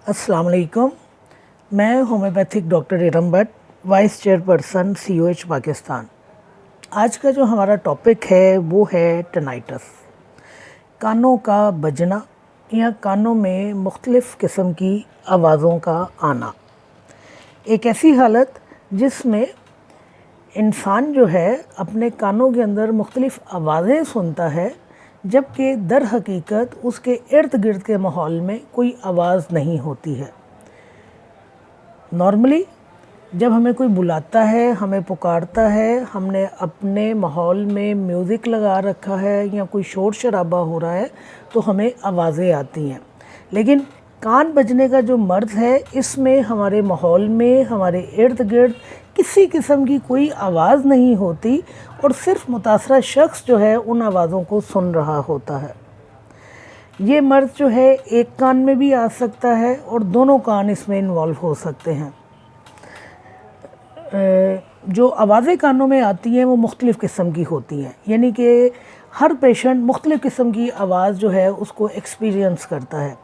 अस्सलाम वालेकुम। मैं homeopathic doctor Iram Bhatt, vice chairperson COH Pakistan. आज का जो हमारा टॉपिक है वो है टिनाइटस, कानों का बजना या कानों में मुख्तलिफ़ किस्म की आवाज़ों का आना। एक ऐसी हालत जिसमें इंसान जो है अपने कानों के अंदर मुख्तलिफ़ आवाज़ें सुनता है, जबकि दर हकीकत उसके इर्द गिर्द के माहौल में कोई आवाज़ नहीं होती है। नॉर्मली जब हमें कोई बुलाता है, हमें पुकारता है, हमने अपने माहौल में म्यूज़िक लगा रखा है या कोई शोर शराबा हो रहा है तो हमें आवाज़ें आती हैं। लेकिन कान बजने का जो मर्ज़ है, इसमें हमारे माहौल में, हमारे इर्द गिर्द किसी किस्म की कोई आवाज़ नहीं होती और सिर्फ मुतासरा शख्स जो है उन आवाज़ों को सुन रहा होता है। ये मर्ज़ जो है एक कान में भी आ सकता है और दोनों कान इसमें इन्वॉल्व हो सकते हैं। जो आवाज़ें कानों में आती हैं वो मुख्तलिफ़ किस्म की होती हैं, यानी कि हर पेशेंट मुख्तलिफ़ किस्म की आवाज़ जो है उसको एक्सपीरियंस करता है।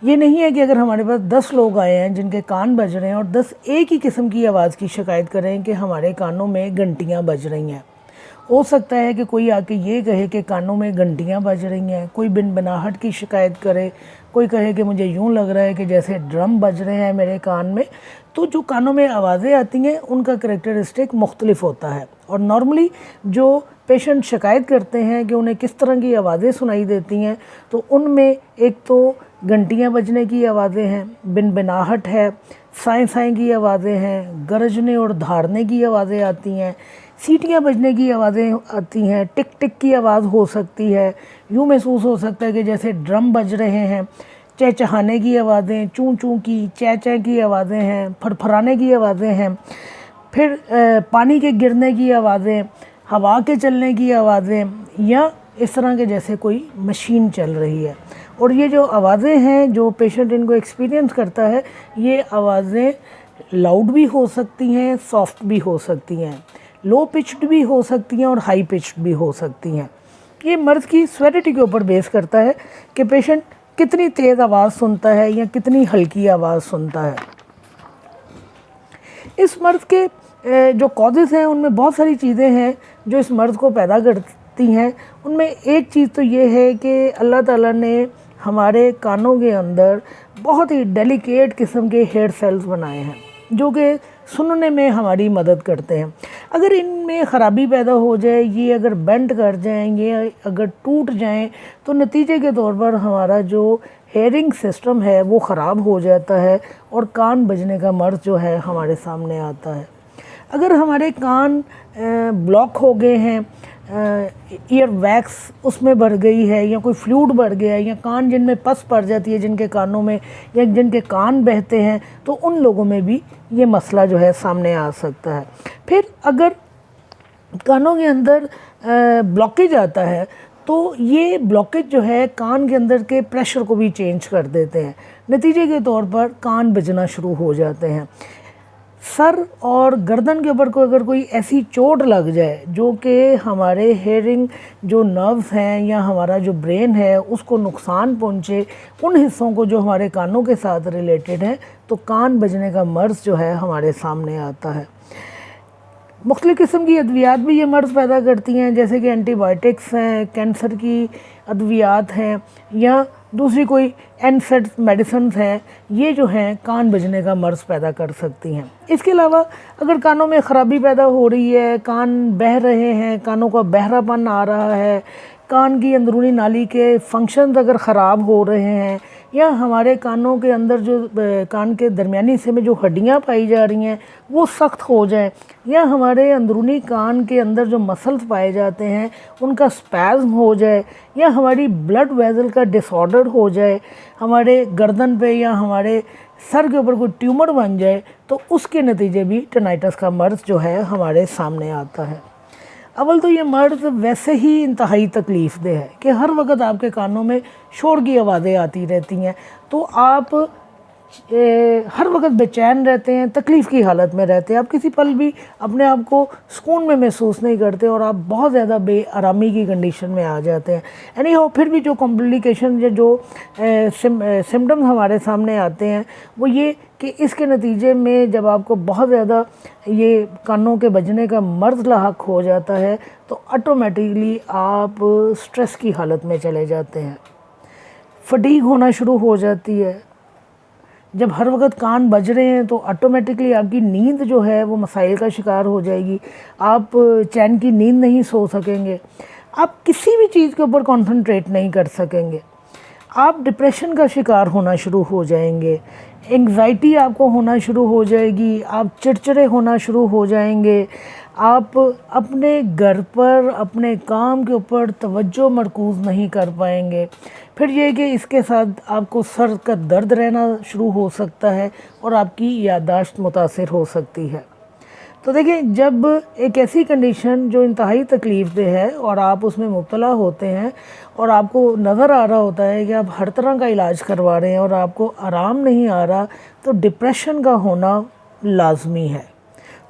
ये नहीं है कि अगर हमारे पास 10 लोग आए हैं जिनके कान बज रहे हैं और 10 एक ही किस्म की आवाज़ की शिकायत करें कि हमारे कानों में घंटियाँ बज रही हैं। हो सकता है कि कोई आके ये कहे कि कानों में घंटियाँ बज रही हैं, कोई बिन-बनाहट की शिकायत करे, कोई कहे कि मुझे यूँ लग रहा है कि जैसे ड्रम बज रहे हैं मेरे कान में। तो जो कानों में आवाज़ें आती हैं उनका करैक्टरिस्टिक मुख्तलिफ होता है और नॉर्मली जो पेशेंट शिकायत करते हैं कि उन्हें किस तरह की आवाज़ें सुनाई देती हैं, तो उनमें एक तो घंटियाँ बजने की आवाज़ें हैं, बिन-बनाहट है, साएँ-साएँ की आवाज़ें हैं, गरजने और धाड़ने की आवाज़ें आती हैं, सीटियाँ बजने की आवाज़ें आती हैं, टिक टिक की आवाज़ हो सकती है, यूँ महसूस हो सकता है कि जैसे ड्रम बज रहे हैं, चहचहाने की आवाज़ें, चूँ चूँ की, चै चै की आवाज़ें हैं, फड़फड़ाने की आवाज़ें हैं, फिर पानी के गिरने की आवाज़ें, हवा के चलने की आवाज़ें या इस तरह के जैसे कोई मशीन चल रही है। और ये जो आवाज़ें हैं जो पेशेंट इनको एक्सपीरियंस करता है, ये आवाज़ें लाउड भी हो सकती हैं, सॉफ्ट भी हो सकती हैं, लो पिच्ड भी हो सकती हैं और हाई पिच्ड भी हो सकती हैं। ये मर्ज़ की सेवेरिटी के ऊपर बेस करता है कि पेशेंट कितनी तेज़ आवाज़ सुनता है या कितनी हल्की आवाज़ सुनता है। इस मर्ज़ के जो कॉजेज़ हैं उनमें बहुत सारी चीज़ें हैं जो इस मर्ज़ को पैदा करती हैं। उनमें एक चीज़ तो ये है कि अल्लाह ताला ने हमारे कानों के अंदर बहुत ही डेलिकेट किस्म के हेयर सेल्स बनाए हैं जो कि सुनने में हमारी मदद करते हैं। अगर इनमें ख़राबी पैदा हो जाए, ये अगर बेंड कर जाएँ, ये अगर टूट जाएँ, तो नतीजे के तौर पर हमारा जो हेयरिंग सिस्टम है वो ख़राब हो जाता है और कान बजने का मर्ज़ जो है हमारे सामने आता है। अगर हमारे कान ब्लॉक हो गए हैं, ईयर वैक्स उसमें बढ़ गई है या कोई फ्लूइड बढ़ गया है या कान जिनमें पस पड़ जाती है, जिनके कानों में या जिनके कान बहते हैं, तो उन लोगों में भी ये मसला जो है सामने आ सकता है। फिर अगर कानों के अंदर ब्लॉकेज आता है तो ये ब्लॉकेज जो है कान के अंदर के प्रेशर को भी चेंज कर देते हैं। नतीजे के तौर पर कान बजना शुरू हो जाते हैं। सर और गर्दन के ऊपर को अगर कोई ऐसी चोट लग जाए जो कि हमारे हेयरिंग जो नर्व्स हैं या हमारा जो ब्रेन है उसको नुकसान पहुंचे, उन हिस्सों को जो हमारे कानों के साथ रिलेटेड है, तो कान बजने का मर्ज़ जो है हमारे सामने आता है। मुख्तलिफ़ किस्म की अद्वियात भी ये मर्ज़ पैदा करती हैं, जैसे कि एंटीबायोटिक्स हैं, कैंसर की अद्वियात हैं या दूसरी कोई एनसेड मेडिसिन्स हैं, ये जो हैं कान बजने का मर्ज़ पैदा कर सकती हैं। इसके अलावा अगर कानों में ख़राबी पैदा हो रही है, कान बह रहे हैं, कानों का बहरापन आ रहा है, कान की अंदरूनी नाली के फंक्शंस अगर ख़राब हो रहे हैं या हमारे कानों के अंदर जो कान के दरमियानी हिस्से में जो हड्डियां पाई जा रही हैं वो सख्त हो जाए या हमारे अंदरूनी कान के अंदर जो मसल्स पाए जाते हैं उनका स्पैज़म हो जाए या हमारी ब्लड वेसल का डिसऑर्डर हो जाए, हमारे गर्दन पे या हमारे सर के ऊपर कोई ट्यूमर बन जाए, तो उसके नतीजे भी टिनाइटस का मर्ज़ जो है हमारे सामने आता है। अव्वल तो ये मर्ज़ वैसे ही इंतहाई तकलीफ़ दह है कि हर वक्त आपके कानों में शोर की आवाज़ें आती रहती हैं, तो आप हर वक्त बेचैन रहते हैं, तकलीफ़ की हालत में रहते हैं, आप किसी पल भी अपने आप को सुकून में महसूस नहीं करते और आप बहुत ज़्यादा बेआरामी की कंडीशन में आ जाते हैं। यानी हो फिर भी जो कॉम्प्लिकेशन या जो सिम्टम्स हमारे सामने आते हैं वो ये कि इसके नतीजे में जब आपको बहुत ज़्यादा ये कानों के बजने का मर्ज़ लाहक हो जाता है तो ऑटोमेटिकली आप स्ट्रेस की हालत में चले जाते हैं, फटीग होना शुरू हो जाती है। जब हर वक्त कान बज रहे हैं तो ऑटोमेटिकली आपकी नींद जो है वो मसाइल का शिकार हो जाएगी, आप चैन की नींद नहीं सो सकेंगे, आप किसी भी चीज़ के ऊपर कंसंट्रेट नहीं कर सकेंगे, आप डिप्रेशन का शिकार होना शुरू हो जाएंगे, एंग्जाइटी आपको होना शुरू हो जाएगी, आप चिड़चिड़े होना शुरू हो जाएंगे, आप अपने घर पर अपने काम के ऊपर तवज्जो मरकूज़ नहीं कर पाएंगे। फिर ये कि इसके साथ आपको सर का दर्द रहना शुरू हो सकता है और आपकी याददाश्त मुतासिर हो सकती है। तो देखिए, जब एक ऐसी कंडीशन जो इंतहाई तकलीफ़देह है और आप उसमें मुब्तला होते हैं और आपको नज़र आ रहा होता है कि आप हर तरह का इलाज करवा रहे हैं और आपको आराम नहीं आ रहा, तो डिप्रेशन का होना लाजमी है।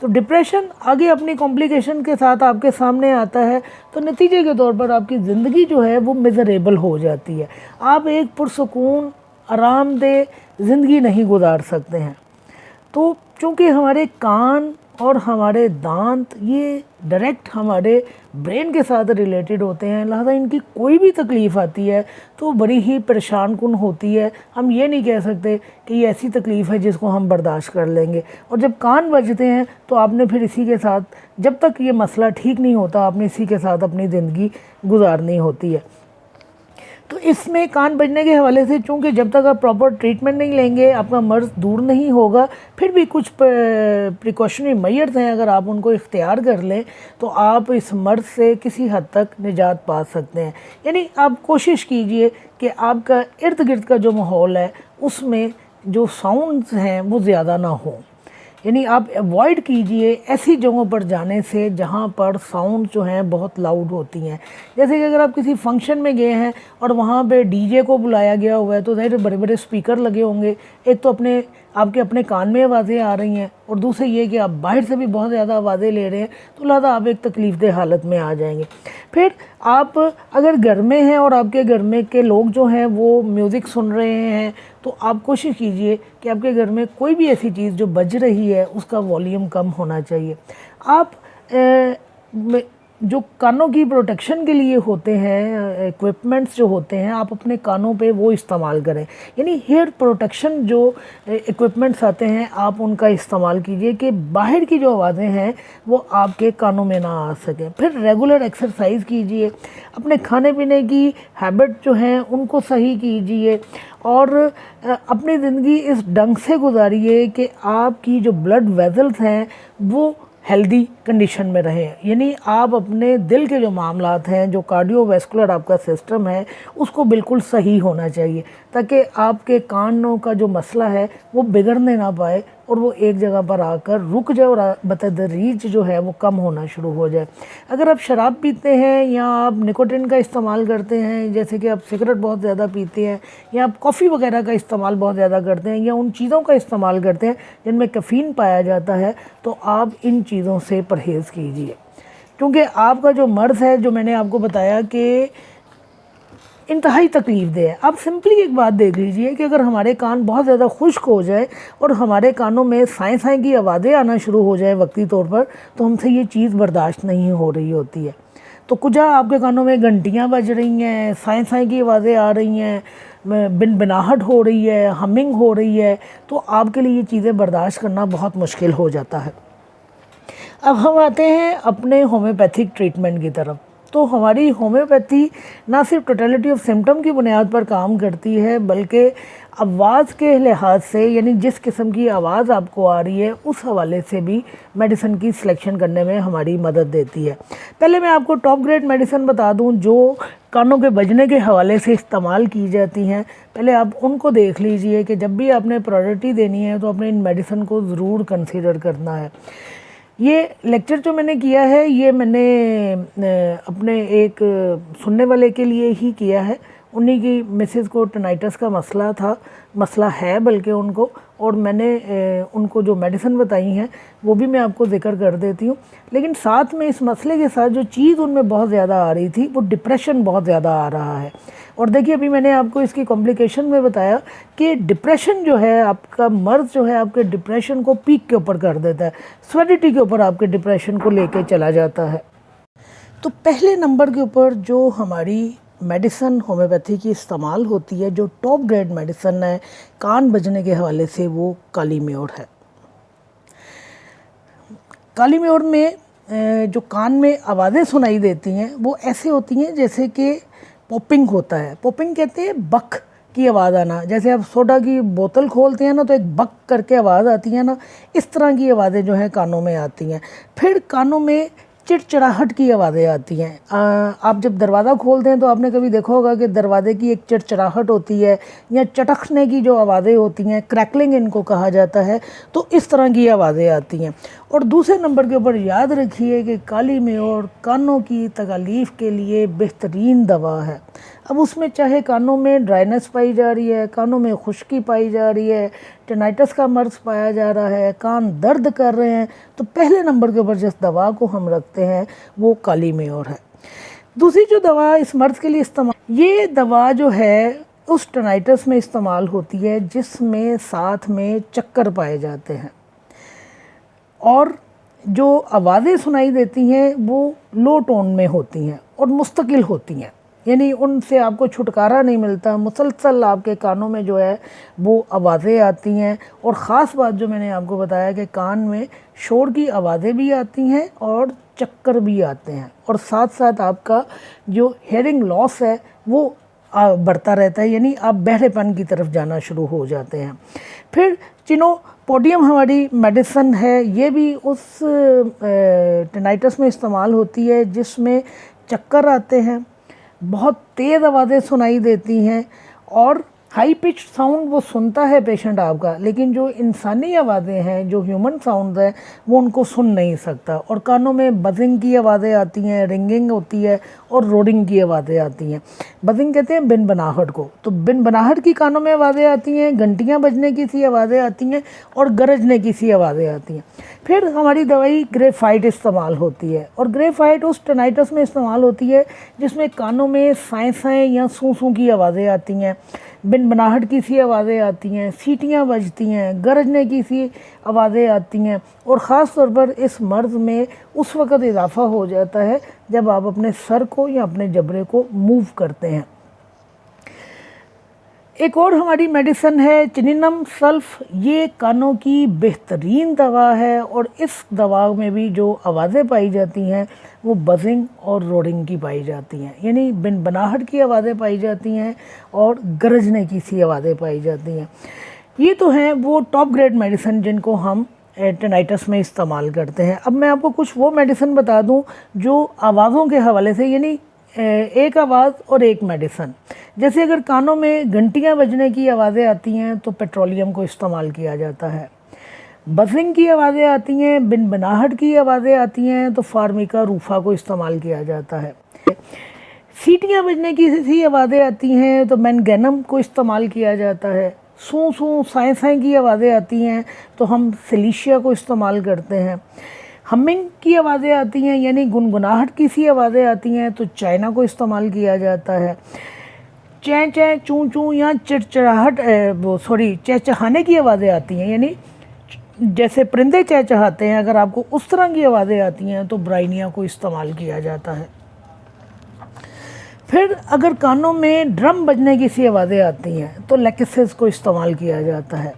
तो डिप्रेशन आगे अपनी कॉम्प्लिकेशन के साथ आपके सामने आता है तो नतीजे के तौर पर आपकी ज़िंदगी जो है वो मिज़रेबल हो जाती है, आप एक पुरसुकून आरामदेह ज़िंदगी नहीं गुजार सकते हैं। तो चूँकि हमारे कान और हमारे दांत ये डायरेक्ट हमारे ब्रेन के साथ रिलेटेड होते हैं, लिहाजा इनकी कोई भी तकलीफ़ आती है तो बड़ी ही परेशान कुन होती है। हम ये नहीं कह सकते कि ये ऐसी तकलीफ़ है जिसको हम बर्दाश्त कर लेंगे। और जब कान बजते हैं तो आपने फिर इसी के साथ, जब तक ये मसला ठीक नहीं होता, आपने इसी के साथ अपनी ज़िंदगी गुजारनी होती है। तो इसमें कान बजने के हवाले से चूँकि जब तक आप प्रॉपर ट्रीटमेंट नहीं लेंगे आपका मर्ज़ दूर नहीं होगा, फिर भी कुछ प्रिकॉशनरी मेजर्स हैं, अगर आप उनको इख्तियार कर लें तो आप इस मर्ज़ से किसी हद तक निजात पा सकते हैं। यानी आप कोशिश कीजिए कि आपका इर्द गिर्द का जो माहौल है उसमें जो साउंड्स हैं वो ज़्यादा ना हो, यानी आप अवॉइड कीजिए ऐसी जगहों पर जाने से जहाँ पर साउंड जो हैं बहुत लाउड होती हैं। जैसे कि अगर आप किसी फंक्शन में गए हैं और वहाँ पे डीजे को बुलाया गया हुआ है तो ज़ाहिर बड़े बड़े स्पीकर लगे होंगे, एक तो आपके अपने कान में आवाज़ें आ रही हैं और दूसरे ये कि आप बाहर से भी बहुत ज़्यादा आवाज़ें ले रहे हैं, तो लिहाजा आप एक तकलीफ़देह हालत में आ जाएंगे। फिर आप अगर घर में हैं और आपके घर में के लोग जो हैं वो म्यूज़िक सुन रहे हैं तो आप कोशिश कीजिए कि आपके घर में कोई भी ऐसी चीज़ जो बज रही है उसका वॉल्यूम कम होना चाहिए। आप जो कानों की प्रोटेक्शन के लिए होते हैं इक्विपमेंट्स जो होते हैं, आप अपने कानों पे वो इस्तेमाल करें, यानी हेयर प्रोटेक्शन जो इक्विपमेंट्स आते हैं आप उनका इस्तेमाल कीजिए कि बाहर की जो आवाज़ें हैं वो आपके कानों में ना आ सकें। फिर रेगुलर एक्सरसाइज कीजिए, अपने खाने पीने की हैबिट जो हैं उनको सही कीजिए और अपनी ज़िंदगी इस ढंग से गुजारिए कि आपकी जो ब्लड वेसल्स हैं वो हेल्दी कंडीशन में रहें, यानी आप अपने दिल के जो मामलात हैं, जो कार्डियोवैस्कुलर आपका सिस्टम है उसको बिल्कुल सही होना चाहिए ताकि आपके कानों का जो मसला है वो बिगड़ने ना पाए और वो एक जगह पर आकर रुक जाए और बतदरीज जो है वो कम होना शुरू हो जाए। अगर आप शराब पीते हैं या आप निकोटिन का इस्तेमाल करते हैं, जैसे कि आप सिगरेट बहुत ज़्यादा पीते हैं या आप कॉफ़ी वगैरह का इस्तेमाल बहुत ज़्यादा करते हैं या उन चीज़ों का इस्तेमाल करते हैं जिनमें कैफ़ीन पाया जाता है, तो आप इन चीज़ों से परहेज़ कीजिए। क्योंकि आपका जो मर्ज़ है, जो मैंने आपको बताया कि इंतहाई तकलीफ़देह है, आप सिंपली एक बात देख लीजिए कि अगर हमारे कान बहुत ज़्यादा खुश्क हो जाए और हमारे कानों में साएँ साएँ की आवाज़ें आना शुरू हो जाए वक्ती तौर पर, तो हमसे ये चीज़ बर्दाश्त नहीं हो रही होती है। तो कुछ आपके कानों में घंटियाँ बज रही हैं, साएँ साएँ की आवाज़ें आ रही हैं, बिनबिनाहट हो रही है, हमिंग हो रही है, तो आपके लिए ये चीज़ें बर्दाश्त करना बहुत मुश्किल हो जाता है। अब हम आते हैं अपने होम्योपैथिक ट्रीटमेंट की तरफ। तो हमारी होम्योपैथी ना सिर्फ टोटलिटी ऑफ सिम्टम की बुनियाद पर काम करती है बल्कि आवाज़ के लिहाज से, यानी जिस किस्म की आवाज़ आपको आ रही है उस हवाले से भी मेडिसिन की सिलेक्शन करने में हमारी मदद देती है। पहले मैं आपको टॉप ग्रेड मेडिसिन बता दूं जो कानों के बजने के हवाले से इस्तेमाल की जाती हैं। पहले आप उनको देख लीजिए कि जब भी आपने प्रायोरिटी देनी है तो अपने इन मेडिसिन को ज़रूर कंसीडर करना है। ये लेक्चर जो मैंने किया है ये मैंने अपने एक सुनने वाले के लिए ही किया है, उन्हीं की मिसेस को टिनाइटस का मसला है बल्कि उनको, और मैंने उनको जो मेडिसिन बताई हैं वो भी मैं आपको ज़िक्र कर देती हूँ। लेकिन साथ में इस मसले के साथ जो चीज़ उनमें बहुत ज़्यादा आ रही थी वो डिप्रेशन बहुत ज़्यादा आ रहा है। और देखिए अभी मैंने आपको इसकी कॉम्प्लिकेशन में बताया कि डिप्रेशन जो है, आपका मर्ज़ जो है आपके डिप्रेशन को पीक के ऊपर कर देता है, सवेडिटी के ऊपर आपके डिप्रेशन को लेके चला जाता है। तो पहले नंबर के ऊपर जो हमारी मेडिसन होम्योपैथी की इस्तेमाल होती है, जो टॉप ग्रेड मेडिसन है कान बजने के हवाले से, वो काली म्योर है। काली म्योर में जो कान में आवाज़ें सुनाई देती हैं वो ऐसे होती हैं जैसे कि पॉपिंग होता है। पॉपिंग कहते हैं बक की आवाज़ आना, जैसे आप सोडा की बोतल खोलते हैं ना तो एक बक करके आवाज़ आती है ना, इस तरह की आवाज़ें जो हैं कानों में आती हैं। फिर कानों में चिड़चिड़ाहट की आवाज़ें आती हैं। आप जब दरवाज़ा खोलते हैं तो आपने कभी देखा होगा कि दरवाजे की एक चिड़चिड़ाहट होती है, या चटखने की जो आवाज़ें होती हैं, क्रैकलिंग इनको कहा जाता है, तो इस तरह की आवाज़ें आती हैं। और दूसरे नंबर के ऊपर याद रखिए कि काली म्योर कानों की तकलीफ़ के लिए बेहतरीन दवा है। अब उसमें चाहे कानों में ड्राइनेस पाई जा रही है, कानों में खुश्की पाई जा रही है, टिनाइटस का मर्ज़ पाया जा रहा है, कान दर्द कर रहे हैं, तो पहले नंबर के ऊपर जिस दवा को हम रखते हैं वो काली म्योर है। दूसरी जो दवा इस मर्ज़ के लिए इस्तेमाल, ये दवा जो है उस टिनाइटस में इस्तेमाल होती है जिसमें साथ में चक्कर पाए जाते हैं, और जो आवाज़ें सुनाई देती हैं वो लो टोन में होती हैं और मुस्तकिल होती हैं, यानी उनसे आपको छुटकारा नहीं मिलता, मुसलसल आपके कानों में जो है वो आवाज़ें आती हैं। और ख़ास बात जो मैंने आपको बताया कि कान में शोर की आवाज़ें भी आती हैं और चक्कर भी आते हैं, और साथ साथ आपका जो हेयरिंग लॉस है वो बढ़ता रहता है, यानी आप बहरेपन की तरफ जाना शुरू हो जाते हैं। फिर चिनोपोडियम हमारी मेडिसन है, ये भी उस टिनाइटस में इस्तेमाल होती है जिसमें चक्कर आते हैं, बहुत तेज़ आवाज़ें सुनाई देती हैं, और हाई पिच साउंड वो सुनता है पेशेंट आपका, लेकिन जो इंसानी आवाज़ें हैं, जो ह्यूमन साउंड है, वो उनको सुन नहीं सकता। और कानों में बजिंग की आवाज़ें आती हैं, रिंगिंग होती है, और रोडिंग की आवाज़ें आती हैं। बजिंग कहते हैं बिन बनाहट को, तो बिन बनाहट की कानों में आवाज़ें आती हैं, घंटियाँ बजने की सी आवाज़ें आती हैं, और गरजने की सी आवाज़ें आती हैं। फिर हमारी दवाई ग्रेफाइट इस्तेमाल होती है, और ग्रेफाइट उस टिनाइटस में इस्तेमाल होती है जिसमें कानों में साएँ साएँ या सूं सूं की आवाज़ें आती हैं, बिन बनाहट की सी आवाज़ें आती हैं, सीटियाँ बजती हैं, गरजने की सी आवाज़ें आती हैं। और ख़ास तौर पर इस मर्ज़ में उस वक़्त इजाफ़ा हो जाता है जब आप अपने सर को या अपने जबड़े को मूव करते हैं। एक और हमारी मेडिसन है चिनिनम सल्फ, ये कानों की बेहतरीन दवा है, और इस दवा में भी जो आवाज़ें पाई जाती हैं वो बजिंग और रोडिंग की पाई जाती हैं, यानी बिन बनाहट की आवाज़ें पाई जाती हैं और गरजने की सी आवाज़ें पाई जाती हैं। ये तो हैं वो टॉप ग्रेड मेडिसन जिनको हम टिनाइटस में इस्तेमाल करते हैं। अब मैं आपको कुछ वो मेडिसिन बता दूं जो आवाज़ों के हवाले से, यानी एक आवाज़ और एक मेडिसन। जैसे अगर कानों में घंटियाँ बजने की आवाज़ें आती हैं तो पेट्रोलियम को इस्तेमाल किया जाता है। बजिंग की आवाज़ें आती हैं, बिन बनाहट की आवाज़ें आती हैं तो फार्मिका रूफा को इस्तेमाल किया जाता है। सीटियाँ बजने की सी आवाज़ें आती हैं तो मैनगैनम को इस्तेमाल किया जाता है। सूं सूं साएँ साएँ की आवाज़ें आती हैं तो हम सिलीशिया को इस्तेमाल करते हैं। हमिंग की आवाज़ें आती हैं यानी गुनगुनाहट की सी आवाज़ें आती हैं तो चाइना को इस्तेमाल किया जाता है। चैं चैं चूं चूं या चिड़चिड़ाहट चहचहाने की आवाज़ें आती हैं, यानी जैसे परिंदे चहचहाते हैं, अगर आपको उस तरह की आवाज़ें आती हैं तो ब्राइनिया को इस्तेमाल किया जाता है। फिर अगर कानों में ड्रम बजने की सी आवाज़ें आती हैं तो लेक्सिस को इस्तेमाल किया जाता है।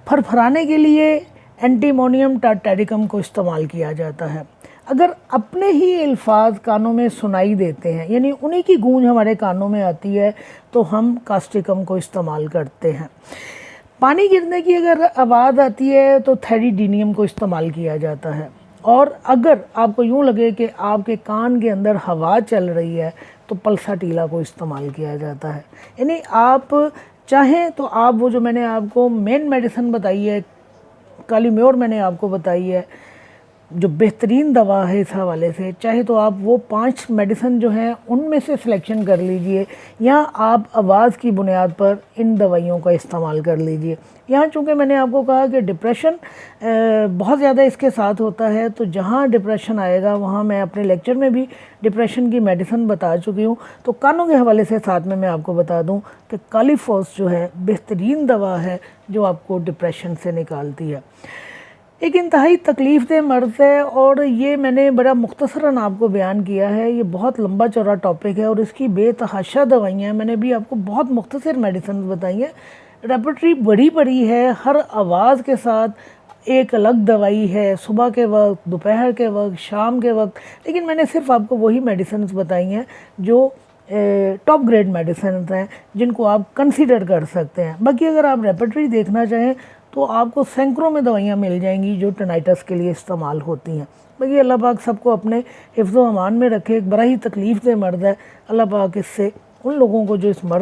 फरफराने के लिए एंटीमोनियम टार्टैरिकम को इस्तेमाल किया जाता है। अगर अपने ही अल्फाज कानों में सुनाई देते हैं, यानी उन्हीं की गूंज हमारे कानों में आती है, तो हम कास्टिकम को इस्तेमाल करते हैं। पानी गिरने की अगर आवाज़ आती है तो थेरिडीनियम को इस्तेमाल किया जाता है। और अगर आपको यूँ लगे कि आपके कान के अंदर हवा चल रही है तो पल्साटीला को इस्तेमाल किया जाता है। यानी आप चाहें तो आप वो जो मैंने आपको मेन मेडिसिन बताई है, काली म्योर मैंने आपको बताई है, जो बेहतरीन दवा है इस हवाले से, चाहे तो आप वो 5 मेडिसिन जो हैं उनमें से सिलेक्शन कर लीजिए, या आप आवाज़ की बुनियाद पर इन दवाइयों का इस्तेमाल कर लीजिए। यहाँ चूँकि मैंने आपको कहा कि डिप्रेशन बहुत ज़्यादा इसके साथ होता है, तो जहाँ डिप्रेशन आएगा वहाँ मैं अपने लेक्चर में भी डिप्रेशन की मेडिसिन बता चुकी हूँ। तो कानों के हवाले से साथ में मैं आपको बता दूँ कि कालीफॉस जो है बेहतरीन दवा है जो आपको डिप्रेशन से निकालती है। एक इंतहाई तकलीफ़ दह मर्ज़ है, और ये मैंने बड़ा मुख्तसरन आपको बयान किया है। ये बहुत लंबा चौड़ा टॉपिक है और इसकी बेतहाशा दवाइयाँ हैं। मैंने भी आपको बहुत मुख्तसर मेडिसिन बताई हैं। रेपर्टरी बड़ी बड़ी है, हर आवाज़ के साथ एक अलग दवाई है, सुबह के वक्त, दोपहर के वक्त, शाम के वक्त। लेकिन मैंने सिर्फ आपको वही मेडिसिन बताई हैं जो टॉप ग्रेड मेडिसिन हैं, जिनको आप कंसीडर कर सकते हैं। बाकी अगर आप रेपर्टरी देखना चाहें तो आपको सैकड़ों में दवाइयाँ मिल जाएंगी जो टिनाइटस के लिए इस्तेमाल होती हैं। बाकी अल्लाह पाक सबको अपने हिफ्ज़ व अमान में रखे। एक बड़ा ही तकलीफ़ दह मर्ज़ है। अल्लाह पाक इससे उन लोगों को जो इस मर्ज़